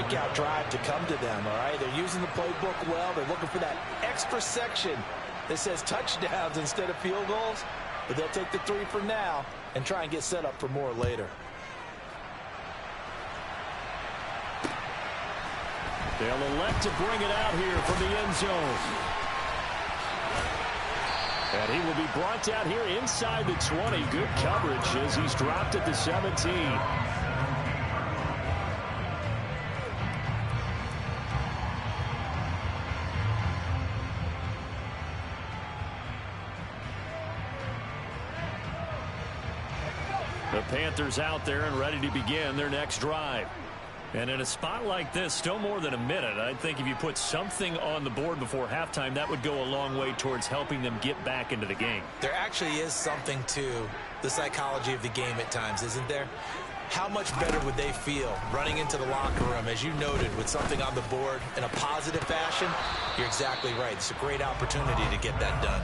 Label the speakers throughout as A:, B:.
A: breakout drive to come to them, all right? They're using the playbook well. They're looking for that extra section that says touchdowns instead of field goals. But they'll take the 3 for now and try and get set up for more later.
B: They'll elect to bring it out here from the end zone. And he will be brought out here inside the 20. Good coverage as he's dropped at the 17. The Panthers out there and ready to begin their next drive. And in a spot like this, still more than a minute, I think if you put something on the board before halftime, that would go a long way towards helping them get back into the game.
A: There actually is something to the psychology of the game at times, isn't there? How much better would they feel running into the locker room, as you noted, with something on the board in a positive fashion? You're exactly right. It's a great opportunity to get that done.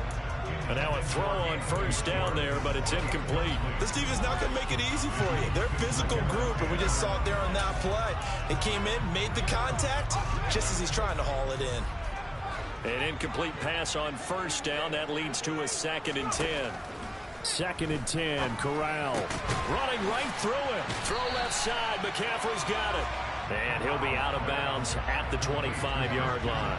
B: And now a throw on first down there, but it's incomplete.
A: This team is not going to make it easy for you. They're a physical group, and we just saw it there on that play. They came in, made the contact, just as he's trying to haul it in.
B: An incomplete pass on first down. That leads to a 2nd and 10. 2nd and 10, Corral. Running right through him. Throw left side. McCaffrey's got it. And he'll be out of bounds at the 25-yard line.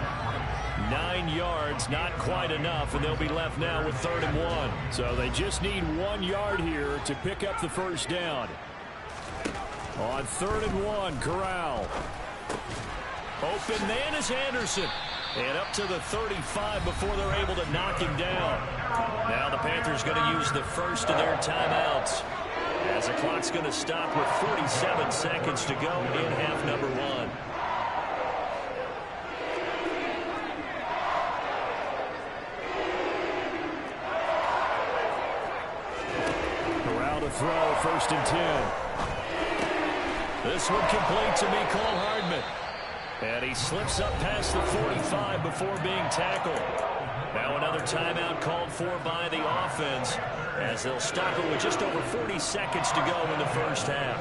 B: 9 yards, not quite enough, and they'll be left now with 3rd and 1. So they just need 1 yard here to pick up the first down. On 3rd and 1, Corral. Open man is Anderson. And up to the 35 before they're able to knock him down. Now the Panthers going to use the first of their timeouts, as the clock's going to stop with 47 seconds to go in half number 1. Throw, 1st and 10. This one complete to Mecole Hardman. And he slips up past the 45 before being tackled. Now another timeout called for by the offense, as they'll stop it with just over 40 seconds to go in the first half.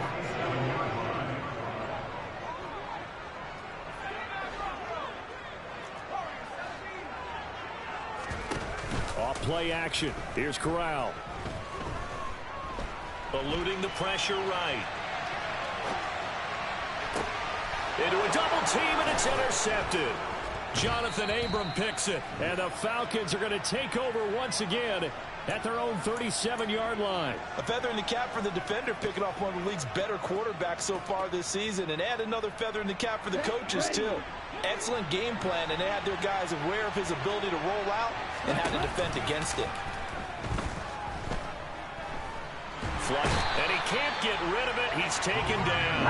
B: Off play action. Here's Corral. Eluding the pressure right. Into a double team, and it's intercepted. Jonathan Abram picks it, and the Falcons are going to take over once again at their own 37-yard line.
A: A feather in the cap for the defender, picking off one of the league's better quarterbacks so far this season, and add another feather in the cap for the coaches, too. Excellent game plan, and they had their guys aware of his ability to roll out and how to defend against it.
B: And he can't get rid of it. He's taken down.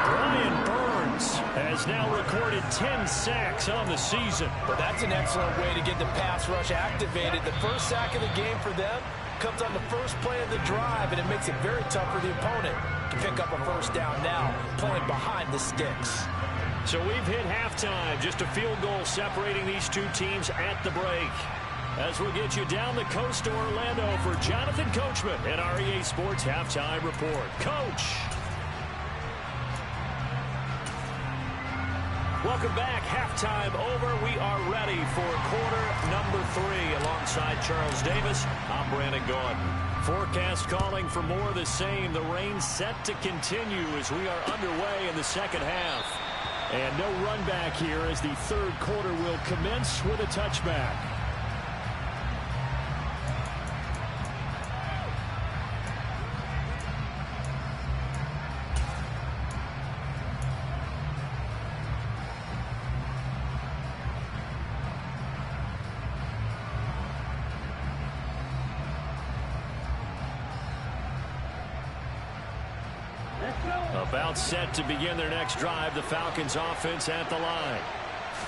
B: Brian Burns has now recorded 10 sacks on the season.
A: Well, that's an excellent way to get the pass rush activated. The first sack of the game for them comes on the first play of the drive, and it makes it very tough for the opponent to pick up a first down now, playing behind the sticks.
B: So we've hit halftime. Just a field goal separating these two teams at the break. As we'll get you down the coast to Orlando for Jonathan Coachman and REA Sports Halftime Report. Coach. Welcome back. Halftime over. We are ready for quarter number 3. Alongside Charles Davis, I'm Brandon Gordon. Forecast calling for more of the same. The rain set to continue as we are underway in the second half. And no run back here as the third quarter will commence with a touchback. About set to begin their next drive, the Falcons offense at the line.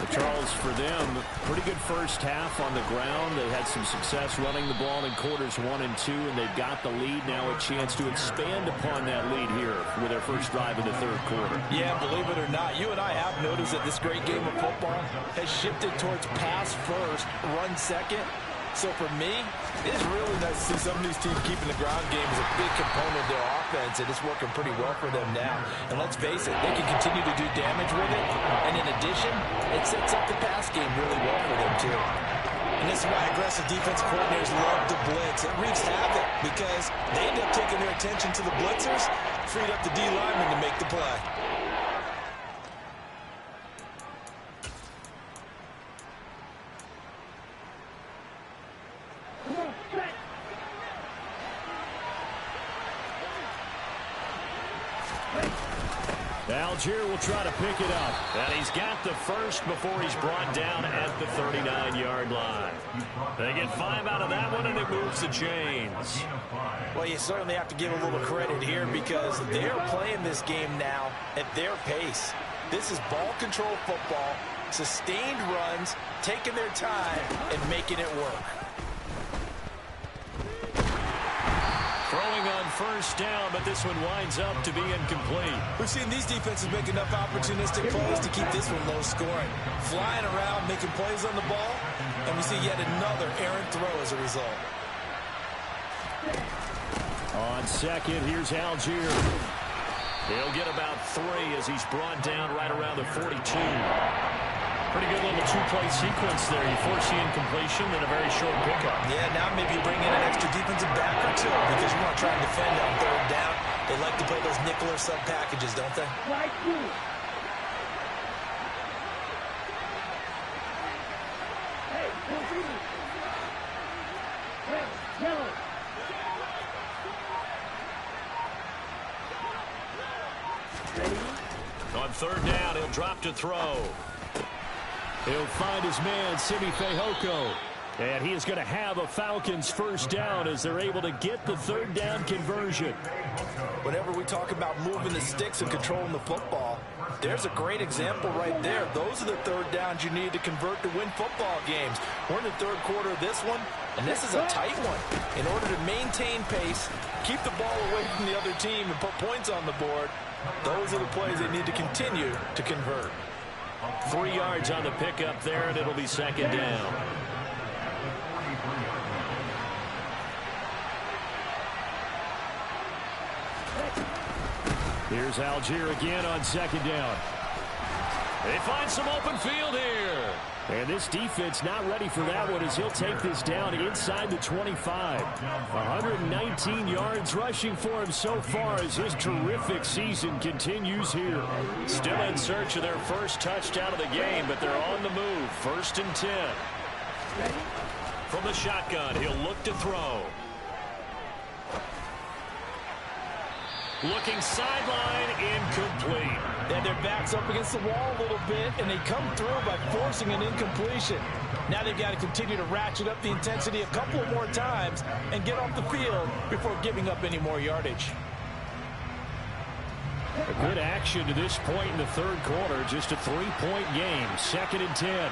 B: But Charles, for them, pretty good first half on the ground. They had some success running the ball in quarters 1 and 2, and they've got the lead now, a chance to expand upon that lead here with their first drive in the third quarter.
A: Yeah, believe it or not, you and I have noticed that this great game of football has shifted towards pass first, run second. So for me, it is really nice to see some of these teams keeping the ground game as a big component of their offense, and it's working pretty well for them now. And let's face it, they can continue to do damage possession, it sets up the pass game really well for them, too. And this is why aggressive defense coordinators love to blitz. It wreaks havoc because they end up taking their attention to the blitzers, freed up the D lineman to make the play.
B: Algier will try to pick it up. And he's got the first before he's brought down at the 39-yard line. They get 5 out of that one, and it moves the chains.
A: Well, you certainly have to give a little credit here because they're playing this game now at their pace. This is ball control football, sustained runs, taking their time, and making it work.
B: Throwing on first down, but this one winds up to be incomplete.
A: We've seen these defenses make enough opportunistic plays to keep this one low scoring. Flying around, making plays on the ball, and we see yet another errant throw as a result.
B: On second, here's Algier. He'll get about 3 as he's brought down right around the 42. Pretty good little two-play sequence there. You force the incompletion, then a very short pickup.
A: Yeah, now maybe bring in an extra defensive back or two because you want to try and defend on third down. They like to play those nickel or sub packages, don't they?
B: On third down, he'll drop to throw. He'll find his man, Simi Fehoko. And he is going to have a Falcons first down as they're able to get the third down conversion.
A: Whenever we talk about moving the sticks and controlling the football, there's a great example right there. Those are the third downs you need to convert to win football games. We're in the third quarter of this one, and this is a tight one. In order to maintain pace, keep the ball away from the other team, and put points on the board, those are the plays they need to continue to convert.
B: 3 yards on the pickup there, and it'll be second down. Here's Algier again on second down. They find some open field here. And this defense not ready for that one as he'll take this down inside the 25. 119 yards rushing for him so far as his terrific season continues here. Still in search of their first touchdown of the game, but they're on the move. 1st and 10. From the shotgun, he'll look to throw. Looking sideline, incomplete.
A: And their back's up against the wall a little bit, and they come through by forcing an incompletion. Now they've got to continue to ratchet up the intensity a couple of more times and get off the field before giving up any more yardage.
B: A good action to this point in the third quarter. Just a 3-point game. 2nd and 10.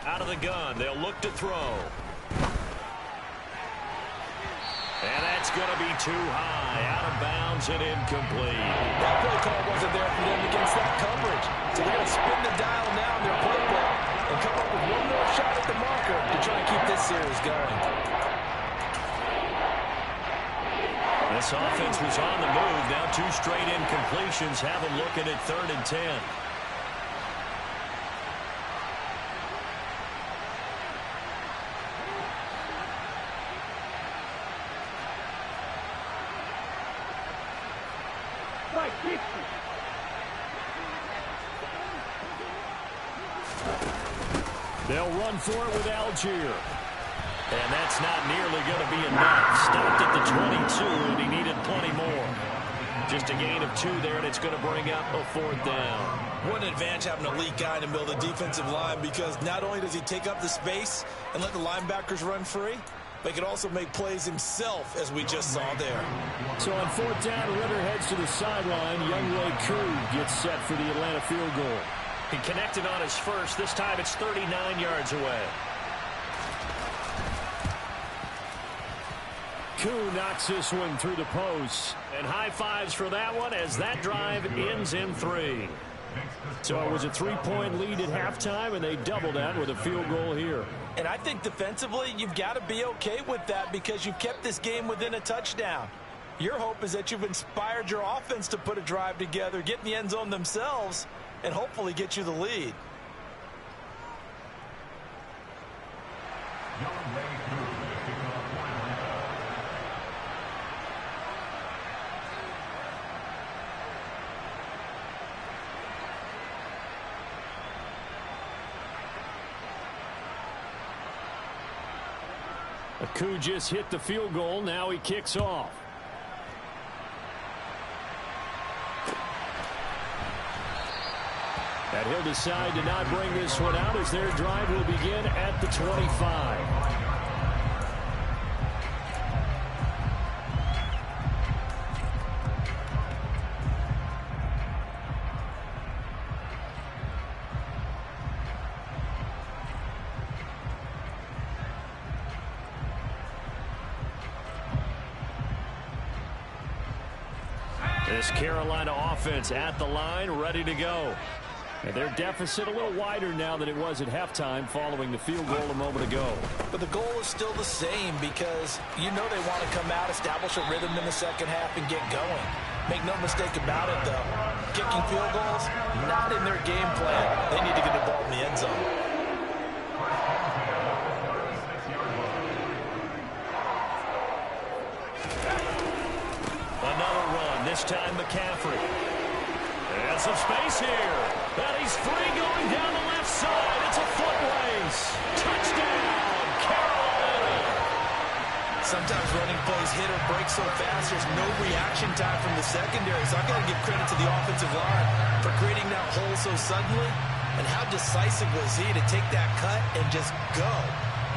B: Out of the gun, they'll look to throw. And that's going to be too high. Out of bounds and incomplete.
A: That play call wasn't there for them against that coverage. So they're going to spin the dial now in their playbook and come up with one more shot at the marker to try and keep this series going.
B: This offense was on the move. Now 2 straight incompletions have them looking at 3rd and 10. They'll run for it with Algier. And that's not nearly going to be enough. Stopped at the 22, and he needed plenty more. Just a gain of 2 there, and it's going to bring up a 4th down.
A: What an advantage having an elite guy in the middle of the defensive line, because not only does he take up the space and let the linebackers run free, but he can also make plays himself, as we just saw there.
B: So on 4th down, Ritter heads to the sideline. Younghoe Koo gets set for the Atlanta field goal. He connected on his first. This time it's 39 yards away. Koo knocks this one through the post. And high fives for that one as that drive ends in 3. So it was a 3-point lead at halftime, and they doubled that with a field goal here.
A: And I think defensively, you've got to be okay with that because you've kept this game within a touchdown. Your hope is that you've inspired your offense to put a drive together, get in the end zone themselves, and hopefully get you the lead.
B: Koo just hit the field goal. Now he kicks off. And he'll decide to not bring this one out as their drive will begin at the 25. This Carolina offense at the line, ready to go. And their deficit a little wider now than it was at halftime following the field goal a moment ago.
A: But the goal is still the same because you know they want to come out, establish a rhythm in the second half, and get going. Make no mistake about it, though. Kicking field goals, not in their game plan. They need to get the ball in the end zone.
B: Another run, this time McCaffrey. And some space here. And he's free going down the left side. It's a foot race. Touchdown, Carolina.
A: Sometimes running plays hit or break so fast, there's no reaction time from the secondary. So I've got to give credit to the offensive line for creating that hole so suddenly. And how decisive was he to take that cut and just go.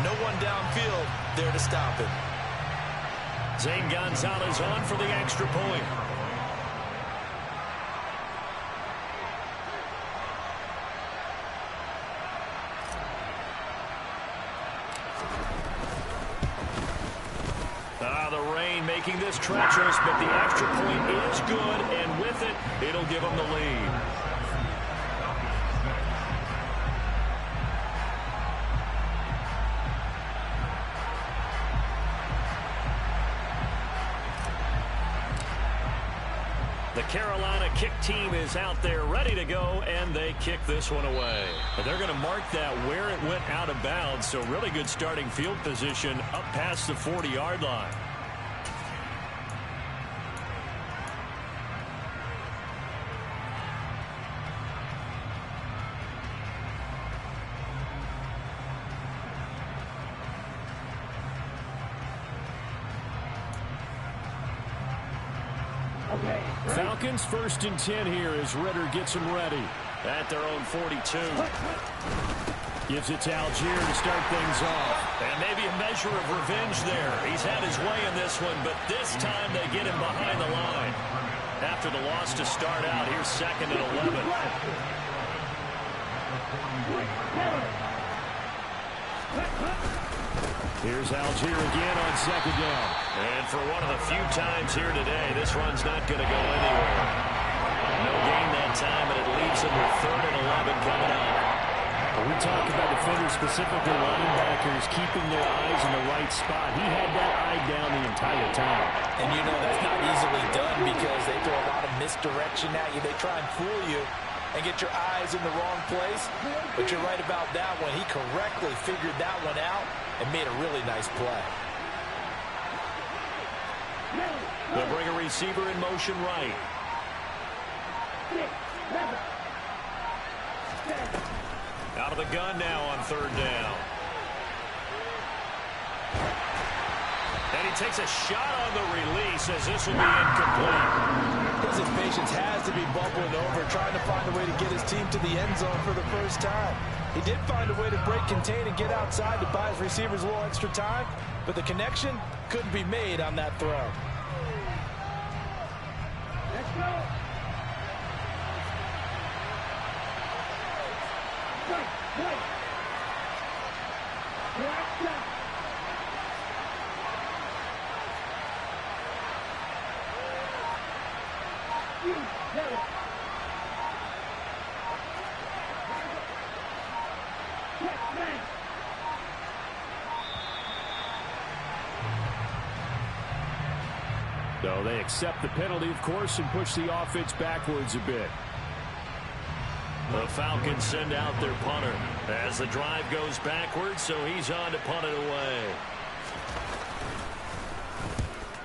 A: No one downfield there to stop it.
B: Zane Gonzalez on for the extra point. The rain making this treacherous, but the extra point is good, and with it, it'll give them the lead. The Carolina kick team is out there ready to go, and they kick this one away. But they're going to mark that where it went out of bounds, so really good starting field position up past the 40-yard line. Falcons 1st and 10 here as Ritter gets them ready at their own 42. Gives it to Algier to start things off. And maybe a measure of revenge there. He's had his way in this one, but this time they get him behind the line. After the loss to start out, here's 2nd and 11. Here's Algier again on 2nd down. And for one of the few times here today, this run's not going to go anywhere. No gain that time, and it leaves them with 3rd and 11 coming up. When we talk about defenders, specifically linebackers, keeping their eyes in the right spot, he had that eye down the entire time.
A: And you know that's not easily done because they throw a lot of misdirection at you. They try and fool you and get your eyes in the wrong place. But you're right about that one. He correctly figured that one out and made a really nice play.
B: They'll bring a receiver in motion right. Out of the gun now on 3rd down. And he takes a shot on the release as this will be incomplete.
A: His impatience has to be bubbling over, trying to find a way to get his team to the end zone for the first time. He did find a way to break contain and get outside to buy his receivers a little extra time, but the connection couldn't be made on that throw.
C: Let's go.
B: So they accept the penalty, of course, and push the offense backwards a bit. The Falcons send out their punter as the drive goes backwards, so he's on to punt it away.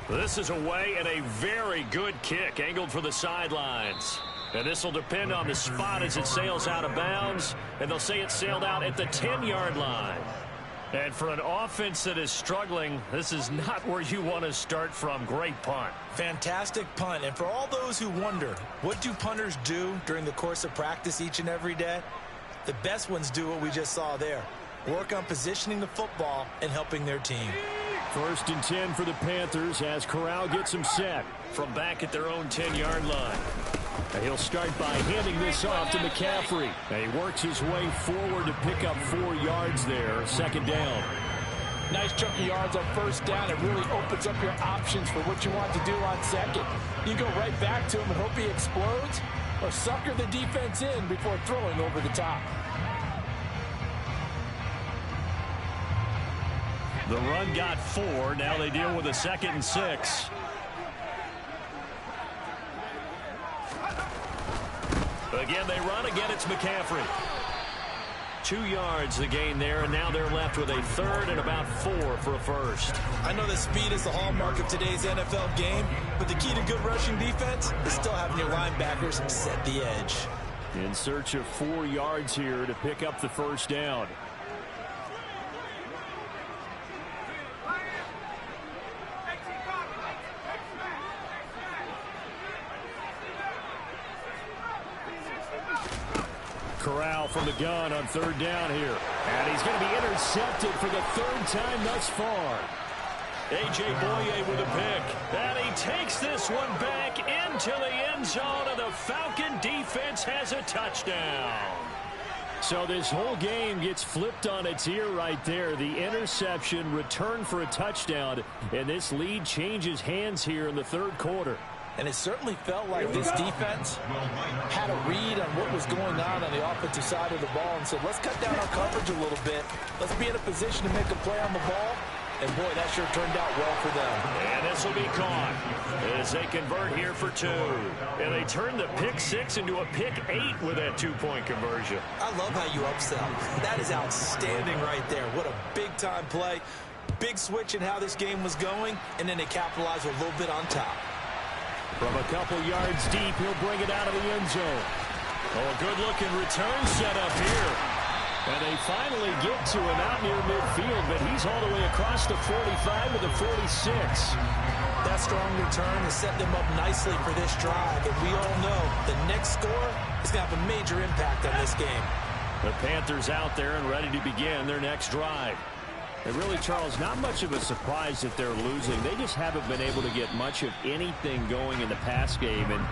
B: This is away and a very good kick angled for the sidelines. And this will depend on the spot as it sails out of bounds, and they'll say it sailed out at the 10-yard line. And for an offense that is struggling, this is not where you want to start from. Great punt.
A: Fantastic punt. And for all those who wonder, what do punters do during the course of practice each and every day? The best ones do what we just saw there. Work on positioning the football and helping their team.
B: 1st and 10 for the Panthers as Corral gets them set from back at their own 10-yard line. And he'll start by handing this off to McCaffrey. And he works his way forward to pick up 4 yards there. 2nd down.
C: Nice chunk of yards on 1st down. It really opens up your options for what you want to do on 2nd. You go right back to him and hope he explodes, or sucker the defense in before throwing over the top.
B: The run got 4. Now they deal with a 2nd and 6. Again, they run. Again, it's McCaffrey. 2 yards the gain there, and now they're left with a 3rd and about 4 for a 1st.
A: I know that speed is the hallmark of today's NFL game, but the key to good rushing defense is still having your linebackers set the edge.
B: In search of 4 yards here to pick up the 1st down. Corral from the gun on 3rd down here. And he's going to be intercepted for the 3rd time thus far. A.J. Boye with a pick. And he takes this one back into the end zone, and the Falcon defense has a touchdown. So this whole game gets flipped on its ear right there. The interception, return for a touchdown, and this lead changes hands here in the 3rd quarter.
A: And it certainly felt like this defense had a read on what was going on the offensive side of the ball and said, let's cut down our coverage a little bit. Let's be in a position to make a play on the ball. And, boy, that sure turned out well for them.
B: And this will be caught as they convert here for 2. And they turn the pick 6 into a pick 8 with that 2-point conversion.
A: I love how you upsell. That is outstanding right there. What a big-time play. Big switch in how this game was going, and then they capitalized a little bit on top.
B: From a couple yards deep, he'll bring it out of the end zone. Oh, a good-looking return set up here. And they finally get to him out near midfield, but he's all the way across the 45 to the 46.
A: That strong return has set them up nicely for this drive, and we all know the next score is going to have a major impact on this game.
B: The Panthers out there and ready to begin their next drive. And really, Charles, not much of a surprise that they're losing. They just haven't been able to get much of anything going in the pass game. And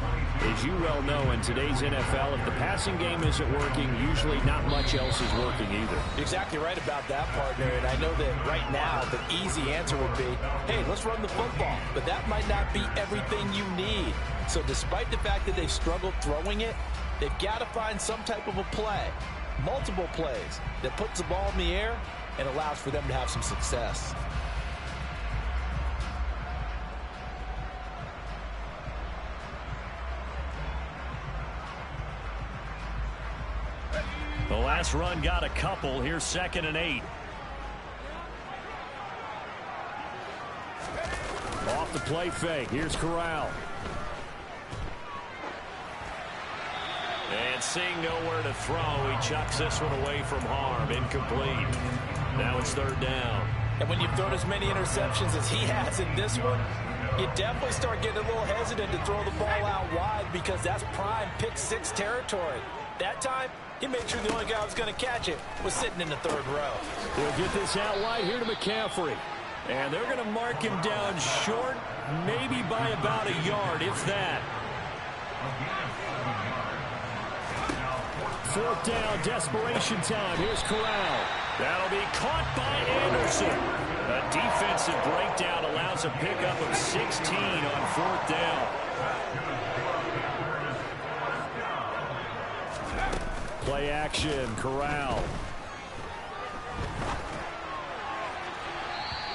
B: as you well know, in today's NFL, if the passing game isn't working, usually not much else is working either.
A: You're exactly right about that, partner. And I know that right now the easy answer would be, hey, let's run the football. But that might not be everything you need. So despite the fact that they've struggled throwing it, they've got to find some type of a play, multiple plays, that puts the ball in the air and allows for them to have some success.
B: The last run got a couple. Here's 2nd and 8. Off the play fake. Here's Corral. And seeing nowhere to throw, he chucks this one away from harm. Incomplete. Now it's 3rd down.
A: And when you've thrown as many interceptions as he has in this one, you definitely start getting a little hesitant to throw the ball out wide because that's prime pick 6 territory. That time, he made sure the only guy who was going to catch it was sitting in the 3rd row.
B: They'll get this out wide here to McCaffrey. And they're going to mark him down short, maybe by about a yard, if that. 4th down, desperation time. Here's Corral. That'll be caught by Anderson. A defensive breakdown allows a pickup of 16 on 4th down. Play action, Corral.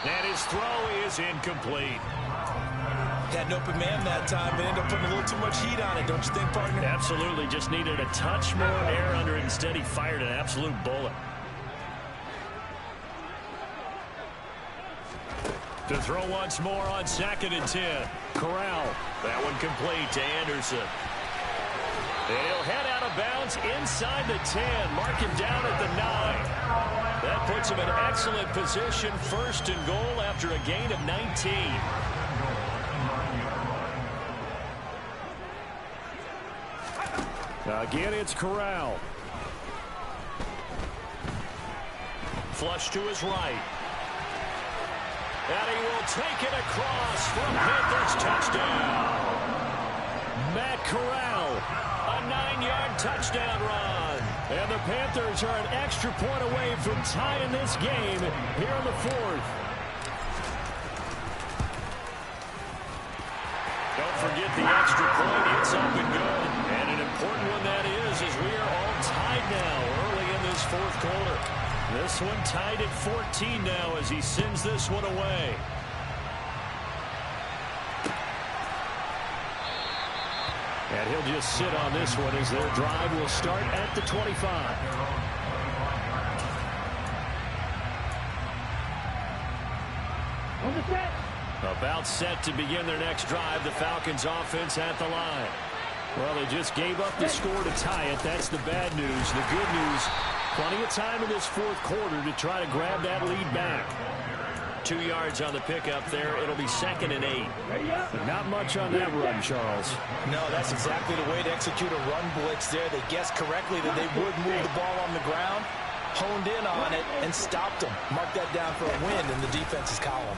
B: And his throw is incomplete.
A: Had an open man that time, but ended up putting a little too much heat on it, don't you think, partner?
B: Absolutely, just needed a touch more air under it. Instead, he fired an absolute bullet. To throw once more on 2nd and 10. Corral. That one complete to Anderson. And he'll head out of bounds inside the 10. Mark him down at the 9. That puts him in excellent position. 1st and goal after a gain of 19. Again, it's Corral. Flush to his right. And he will take it across for a Panthers touchdown. Matt Corral, a 9-yard touchdown run. And the Panthers are an extra point away from tying this game here in the 4th. Don't forget the extra point. It's up and good. And an important one that is, as we are all tied now early in this 4th quarter. This one tied at 14 now as he sends this one away. And he'll just sit on this one as their drive will start at the 25. About set to begin their next drive. The Falcons offense at the line. Well, they just gave up the score to tie it. That's the bad news. The good news, plenty of time in this 4th quarter to try to grab that lead back. 2 yards on the pickup there. It'll be 2nd and 8. Not much on that run, Charles.
A: No, that's exactly the way to execute a run blitz there. They guessed correctly that they would move the ball on the ground, honed in on it, and stopped them. Mark that down for a win in the defense's column.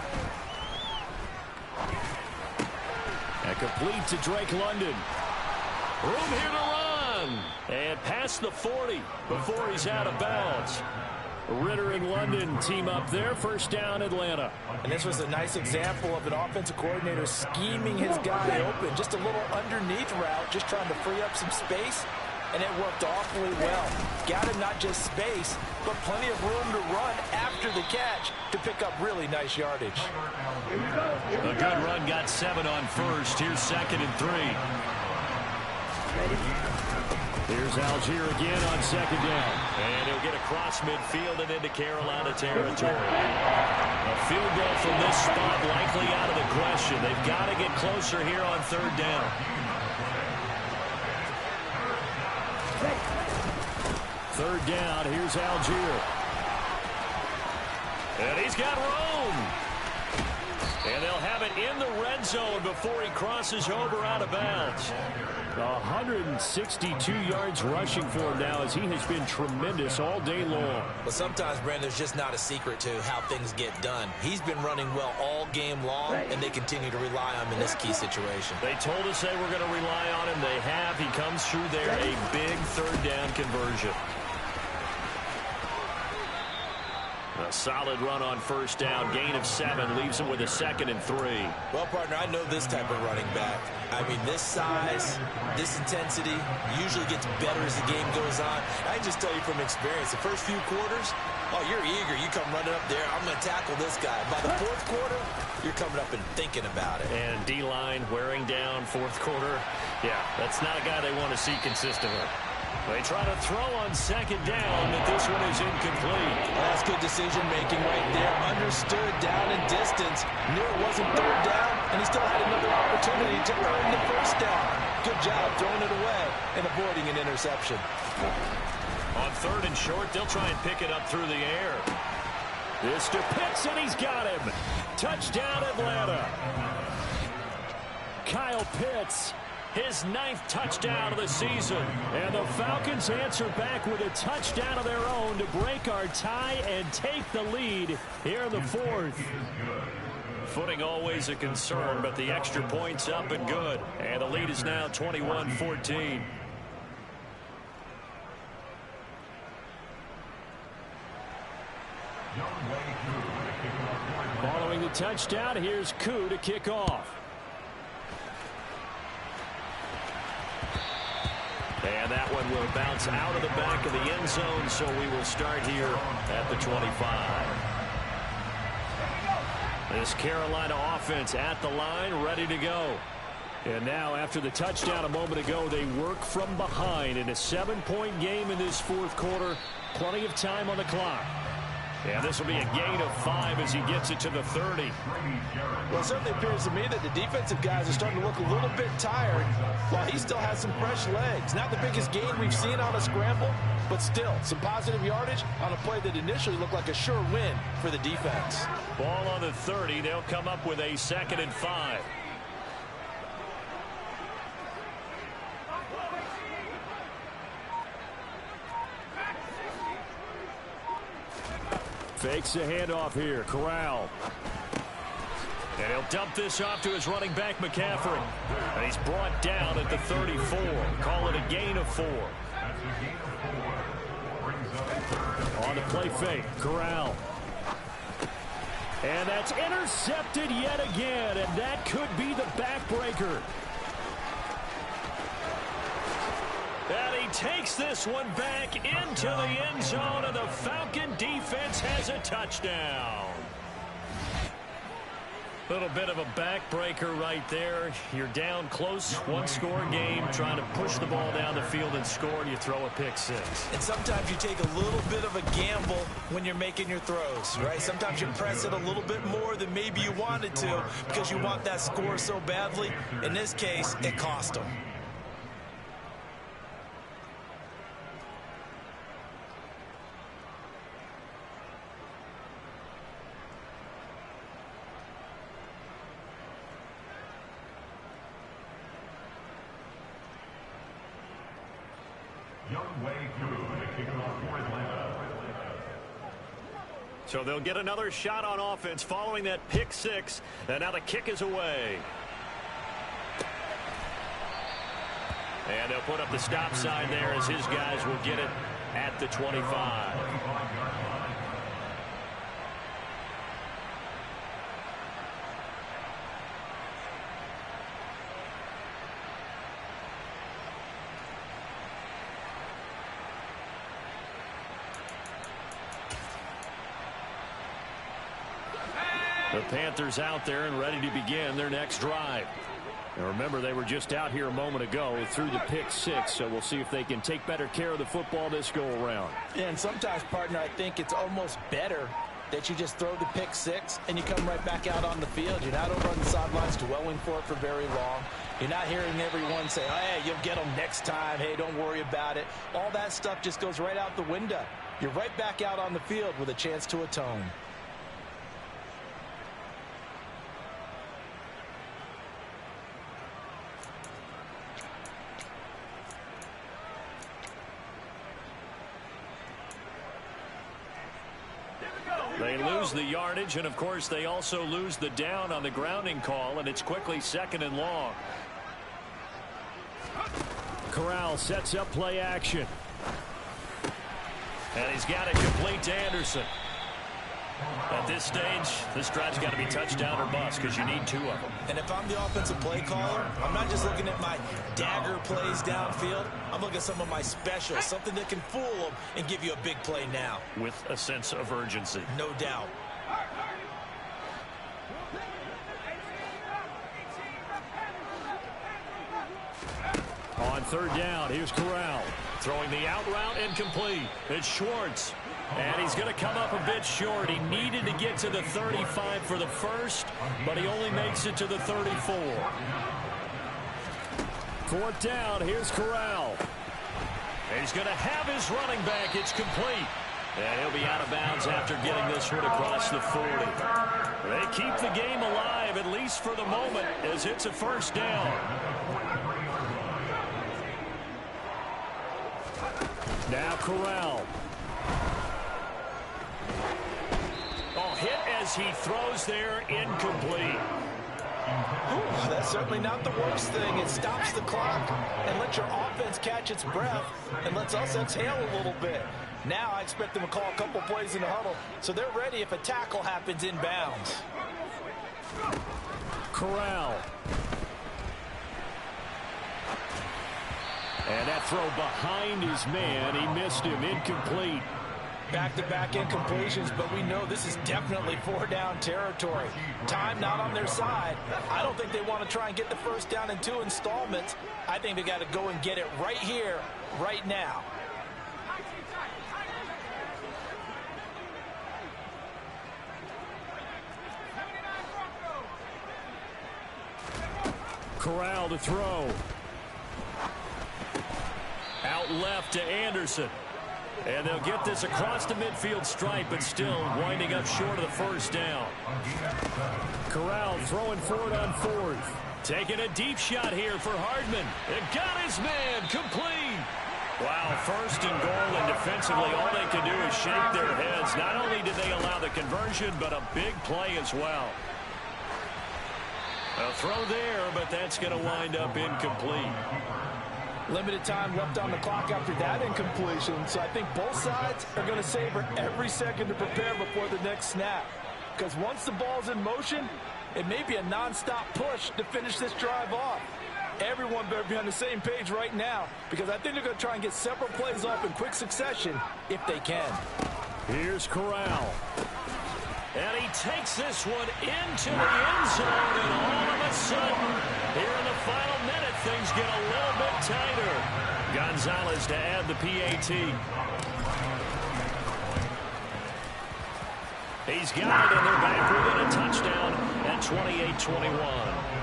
B: And complete to Drake London. Room here to run. And past the 40 before he's out of bounds. Ritter and London team up there. 1st down, Atlanta.
A: And this was a nice example of an offensive coordinator scheming his guy open. Just a little underneath route, just trying to free up some space. And it worked awfully well. Got him not just space, but plenty of room to run after the catch to pick up really nice yardage.
B: A good run, got 7 on 1st. Here's 2nd and 3. Here's Algier again on 2nd down. And he'll get across midfield and into Carolina territory. A field goal from this spot likely out of the question. They've got to get closer here on 3rd down. 3rd down, here's Algier. And he's got room. And they'll have it in the red zone before he crosses over out of bounds. 162 yards rushing for him now as he has been tremendous all day long.
A: But sometimes, Brandon, there's just not a secret to how things get done. He's been running well all game long, and they continue to rely on him in this key situation.
B: They told us they were going to rely on him. They have. He comes through there, a big 3rd down conversion. A solid run on 1st down. Gain of 7 leaves him with a 2nd and 3.
A: Well, partner, I know this type of running back. I mean, this size, this intensity usually gets better as the game goes on. I can just tell you from experience, the first few quarters, oh, you're eager. You come running up there. I'm going to tackle this guy. By the 4th quarter, you're coming up and thinking about it.
B: And D-line wearing down 4th quarter. Yeah, that's not a guy they want to see consistently. They try to throw on 2nd down, but this one is incomplete.
A: That's good decision-making right there. Understood down and distance. Knew it wasn't 3rd down, and he still had another opportunity to earn the 1st down. Good job throwing it away and avoiding an interception.
B: On 3rd and short, they'll try and pick it up through the air. This to Pitts, and he's got him. Touchdown, Atlanta. Kyle Pitts. His 9th touchdown of the season. And the Falcons answer back with a touchdown of their own to break our tie and take the lead here in the 4th. Footing always a concern, but the extra point's up and good. And the lead is now 21-14. Following the touchdown, here's Koo to kick off. And that one will bounce out of the back of the end zone, so we will start here at the 25. This Carolina offense at the line, ready to go. And now, after the touchdown a moment ago, they work from behind in a 7-point game in this fourth quarter. Plenty of time on the clock. And this will be a gain of 5 as he gets it to the 30.
C: Well, it certainly appears to me that the defensive guys are starting to look a little bit tired while he still has some fresh legs. Not the biggest gain we've seen on a scramble, but still some positive yardage on a play that initially looked like a sure win for the defense.
B: Ball on the 30. They'll come up with a 2nd and 5. Fakes the handoff here. Corral. And he'll dump this off to his running back, McCaffrey. And he's brought down at the 34. Call it a gain of 4. On the play fake. Corral. And that's intercepted yet again. And that could be the backbreaker. And he takes this one back into the end zone, and the Falcon defense has a touchdown. Little bit of a backbreaker right there. You're down close, one-score game, trying to push the ball down the field and score, and you throw a pick 6.
A: And sometimes you take a little bit of a gamble when you're making your throws, right? Sometimes you press it a little bit more than maybe you wanted to because you want that score so badly. In this case, it cost them.
B: So they'll get another shot on offense following that pick 6, and now the kick is away. And they'll put up the stop sign there as his guys will get it at the 25. The Panthers out there and ready to begin their next drive. Now remember, they were just out here a moment ago through the pick 6, so we'll see if they can take better care of the football this go-around.
C: Yeah, and sometimes, partner, I think it's almost better that you just throw the pick 6 and you come right back out on the field. You're not over on the sidelines dwelling for it for very long. You're not hearing everyone say, oh, hey, you'll get them next time. Hey, don't worry about it. All that stuff just goes right out the window. You're right back out on the field with a chance to atone.
B: They lose the yardage, and of course they also lose the down on the grounding call, and it's quickly 2nd and long. Corral sets up play action. And he's got it complete to Anderson. At this stage, this drive's got to be touchdown or bust because you need 2 of them.
A: And if I'm the offensive play caller, I'm not just looking at my dagger plays downfield. I'm looking at some of my specials, something that can fool them and give you a big play now.
B: With a sense of urgency.
A: No doubt.
B: On 3rd down, here's Corral. Throwing the out route incomplete. It's Schwartz. And he's going to come up a bit short. He needed to get to the 35 for the first, but he only makes it to the 34. 4th down, here's Corral. And he's going to have his running back. It's complete. And he'll be out of bounds after getting this one across the 40. They keep the game alive, at least for the moment, as it's a 1st down. Now Corral. Oh, hit as he throws there, incomplete.
C: Ooh, that's certainly not the worst thing. It stops the clock and lets your offense catch its breath and lets us exhale a little bit. Now I expect them to call a couple plays in the huddle so they're ready if a tackle happens inbounds.
B: Corral. And that throw behind his man. He missed him. Incomplete.
C: Back-to-back incompletions, but we know this is definitely four-down territory. Time not on their side. I don't think they want to try and get the first down in 2 installments. I think they got to go and get it right here, right now.
B: Corral to throw. Out left to Anderson. And they'll get this across the midfield stripe, but still winding up short of the first down. Corral throwing for it on 4th. Taking a deep shot here for Hardman. It got his man complete. Wow, 1st and goal, and defensively all they can do is shake their heads. Not only did they allow the conversion, but a big play as well. A throw there, but that's going to wind up incomplete.
C: Limited time left on the clock after that incompletion, so I think both sides are going to savor every second to prepare before the next snap. Because once the ball's in motion, it may be a non-stop push to finish this drive off. Everyone better be on the same page right now, because I think they're going to try and get several plays off in quick succession if they can.
B: Here's Corral. And he takes this one into the end zone, and all of a sudden, here in the final minute, things get a little bit tighter. Gonzalez to add the PAT. He's got it, and they're back within a touchdown at 28-21.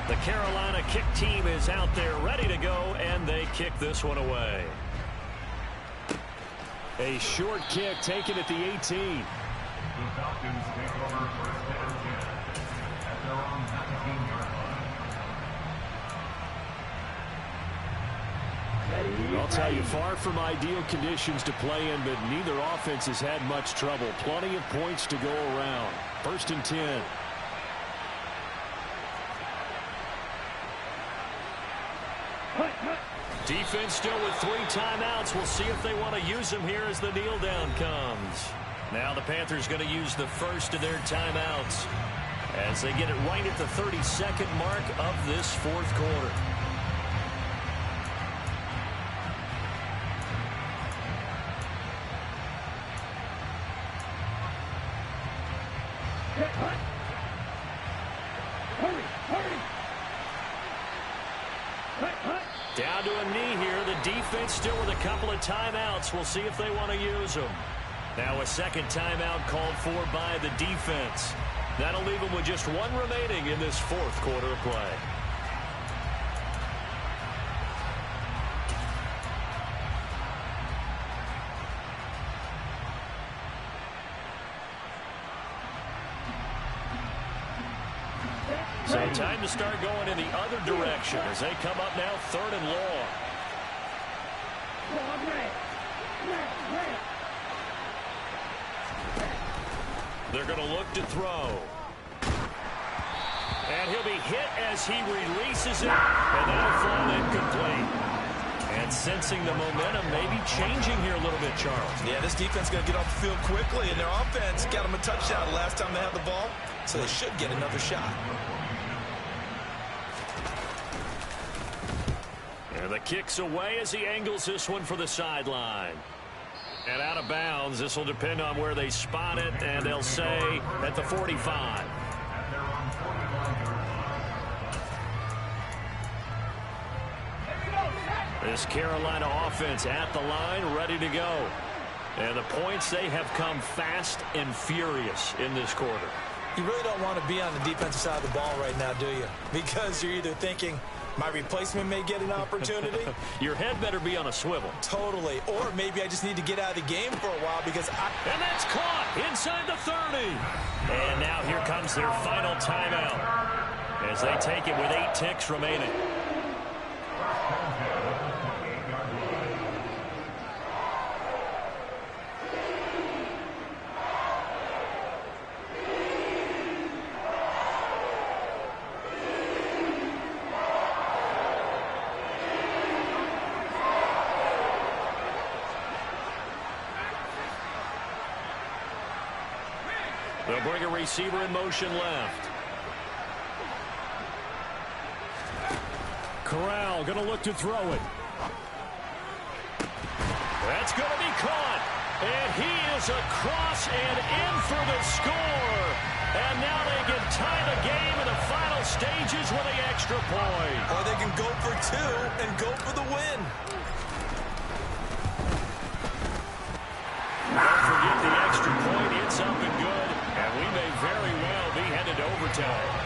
B: The Carolina kick team is out there ready to go, and they kick this one away. A short kick taken at the 18.
D: The Falcons take over first down at their own 19-yard line.
B: I'll tell you, far from ideal conditions to play in, but neither offense has had much trouble. Plenty of points to go around. 1st and 10. Defense still with 3 timeouts. We'll see if they want to use them here as the kneel down comes. Now the Panthers going to use the first of their timeouts as they get it right at the 32nd mark of this 4th quarter. Down to a knee here. The defense still with a couple of timeouts. We'll see if they want to use them. Now a second timeout called for by the defense. That'll leave them with just 1 remaining in this 4th quarter of play. So time to start going in the other direction as they come up now 3rd and long. They're going to look to throw. And he'll be hit as he releases it, and that'll fall incomplete. And sensing the momentum maybe changing here a little bit, Charles.
A: Yeah, this defense is going to get off the field quickly, and their offense got them a touchdown the last time they had the ball, so they should get another shot.
B: And the kick's away as he angles this one for the sideline. And out of bounds, this will depend on where they spot it, and they'll say at the 45. This Carolina offense at the line, ready to go. And the points, they have come fast and furious in this quarter.
A: You really don't want to be on the defensive side of the ball right now, do you? Because you're either thinking, my replacement may get an opportunity.
B: Your head better be on a swivel.
A: Totally. Or maybe I just need to get out of the game for a while because
B: And that's caught inside the 30. And now here comes their final timeout as they take it with 8 ticks remaining. They'll bring a receiver in motion left. Corral going to look to throw it. That's going to be caught. And he is across and in for the score. And now they can tie the game in the final stages with the extra point.
A: Or they can go for two and go for the win.
B: Don't forget the extra point. It's up and good. And we may very well be headed to overtime.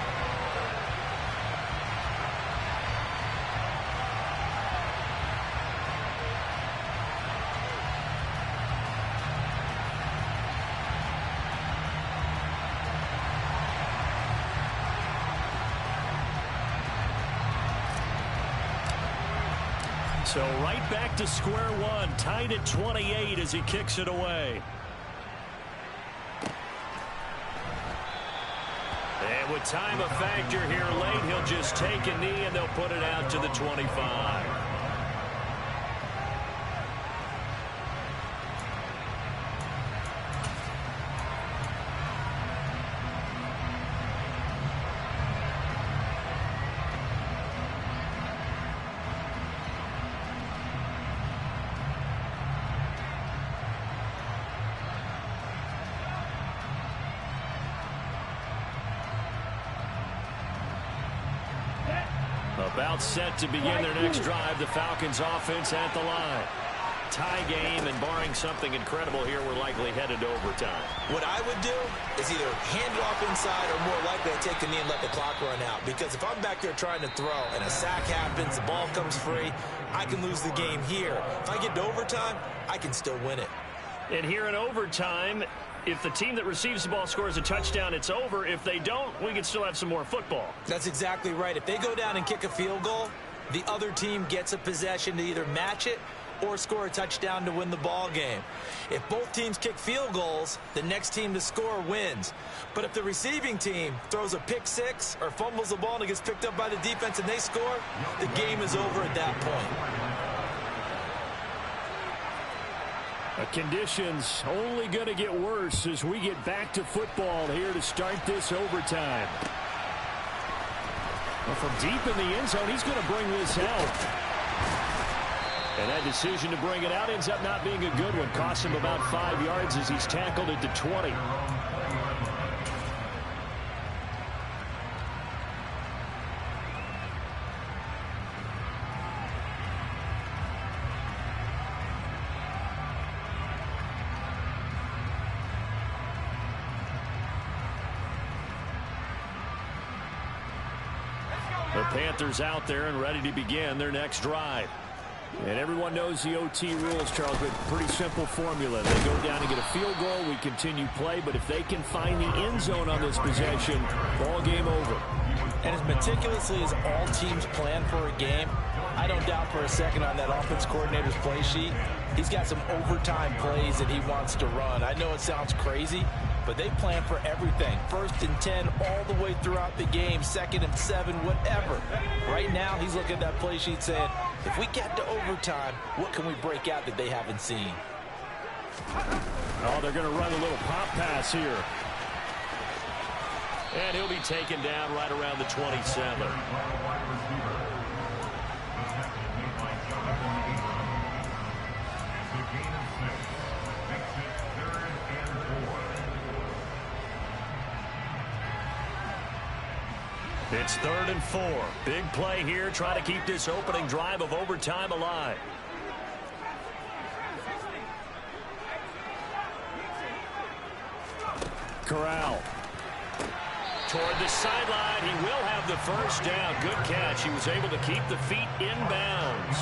B: So right back to square one, tied at 28 as he kicks it away. And with time a factor here late, he'll just take a knee and they'll put it out to the 25. About set to begin their next drive. The Falcons offense at the line. Tie game, and barring something incredible here, we're likely headed to overtime.
A: What I would do is either hand it off inside or more likely to take the knee and let the clock run out. Because if I'm back there trying to throw and a sack happens, the ball comes free, I can lose the game here. If I get to overtime, I can still win it.
B: And here in overtime, if the team that receives the ball scores a touchdown, it's over. If they don't, we can still have some more football.
A: That's exactly right. If they go down and kick a field goal, the other team gets a possession to either match it or score a touchdown to win the ball game. If both teams kick field goals, the next team to score wins. But if the receiving team throws a pick six or fumbles the ball and it gets picked up by the defense and they score, the game is over at that point.
B: Conditions only going to get worse as we get back to football here to start this overtime. Well, from deep in the end zone, he's going to bring this out. And that decision to bring it out ends up not being a good one. Costs him about 5 yards as he's tackled at the 20. The Panthers out there and ready to begin their next drive. And everyone knows the OT rules, Charles, but pretty simple formula. They go down and get a field goal, we continue play, but if they can find the end zone on this possession, ball game over.
C: And as meticulously as all teams plan for a game, I don't doubt for a second on that offense coordinator's play sheet, he's got some overtime plays that he wants to run. I know it sounds crazy, but they plan for everything. 1st and 10 all the way throughout the game, 2nd and 7, whatever. Right now, he's looking at that play sheet saying, if we get to overtime, what can we break out that they haven't seen?
B: Oh, they're going to run a little pop pass here. And he'll be taken down right around the 27. It's 3rd and 4. Big play here. Try to keep this opening drive of overtime alive. Corral. Toward the sideline. He will have the first down. Good catch. He was able to keep the feet in bounds.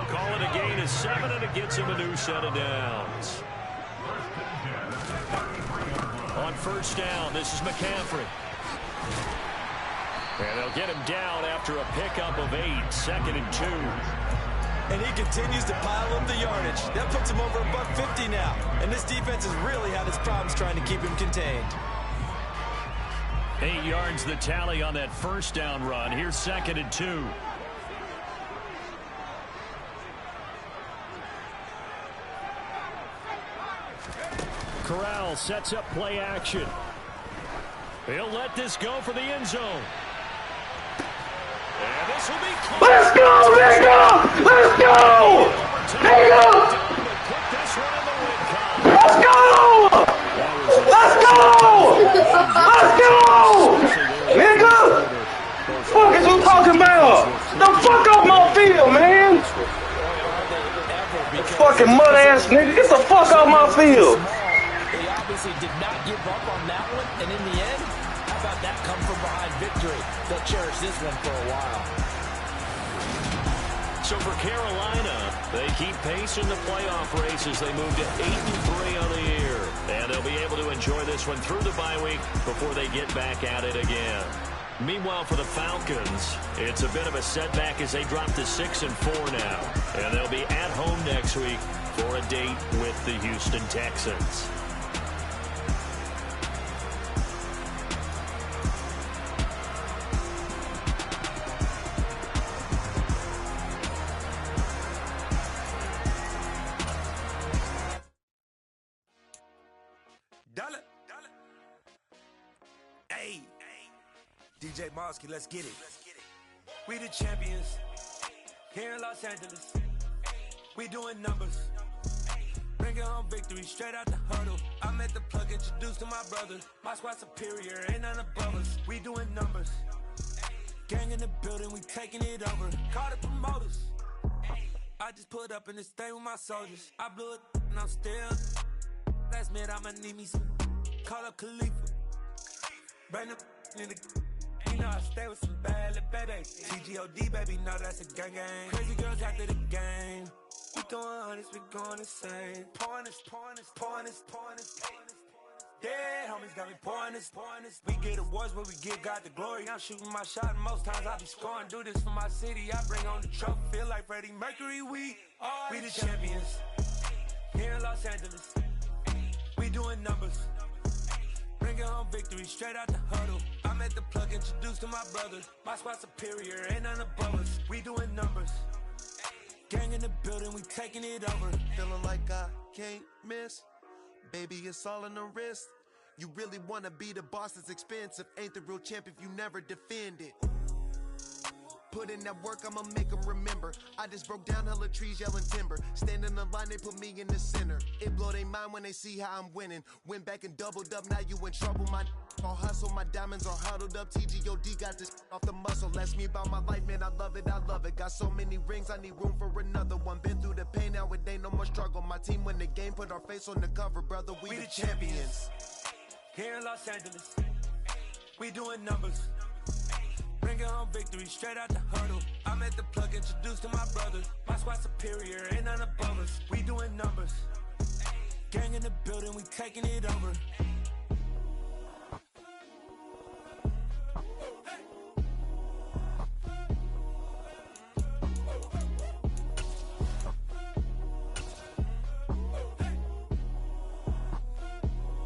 B: Call it a gain of 7, and it gets him a new set of downs. On 1st down, this is McCaffrey. And they'll get him down after a pickup of 8, 2nd and 2.
A: And he continues to pile up the yardage. That puts him over $150 now. And this defense has really had its problems trying to keep him contained.
B: 8 yards the tally on that 1st down run. Here's 2nd and 2. Corral sets up play action. He'll let this go for the end zone. And this will be close.
E: Let's go, nigga! Let's go! Nigga! Let's go! Let's go! Let's go! Nigga! Fuck is you talking about? The fuck off my field, man! Fucking mud ass nigga, get the fuck off my field!
C: They obviously did not give up on that one, and in the end, how about that come from behind victory? They'll cherish this one for a while.
B: So for Carolina, they keep pace in the playoff race as they move to 8-3 on the year. And they'll be able to enjoy this one through the bye week before they get back at it again. Meanwhile, for the Falcons, it's a bit of a setback as they drop to 6-4 now. And they'll be at home next week for a date with the Houston Texans.
F: Hey, DJ Mosky, let's get it. We the champions here in Los Angeles. We doing numbers. Bringing home victory straight out the huddle. I'm at the plug, introduced to my brother. My squad superior, ain't none above us. We doing numbers. Gang in the building, we taking it over. Call the promoters. I just put up in this thing with my soldiers. I blew it and I'm still. Last minute, I'ma need me some. Call up Khalifa. Bring them in the. You know I stay with some bad little baby. TGOD, baby, know that's a gang gang. Crazy girls after the game. We throwing hundreds, we going insane. Pouring this. Yeah, homies got me pouring this. We get awards, but we give God the glory. I'm shooting my shot, and most times I be scoring. Do this for my city, I bring on the trophy. Feel like Freddie Mercury, we the champions. Here in Los Angeles, we doing numbers. Bringing home victory straight out the huddle. I'm at the plug, introduced to my brother. My squad superior, ain't none above us. We doing numbers. Gang in the building, we taking it over.
G: Feeling like I can't miss. Baby, it's all in the wrist. You really wanna be the boss, it's expensive. Ain't the real champ if you never defend it. Put in that work, I'ma make them remember. I just broke down hella trees, yelling timber. Standing in the line, they put me in the center. It blow their mind when they see how I'm winning. Went back and doubled up, now you in trouble. My all hustle, my diamonds are huddled up. TGOD got this off the muscle. Ask me about my life, man, I love it. Got so many rings, I need room for another one. Been through the pain, now it ain't no more struggle. My team win the game, put our face on the cover, brother. We the champions.
F: Here in Los Angeles, we doing numbers. Bringing home victory straight out the huddle. I'm at the plug, introduced to my brother. My squad superior, ain't none above us. We doing numbers. Gang in the building, we taking it over.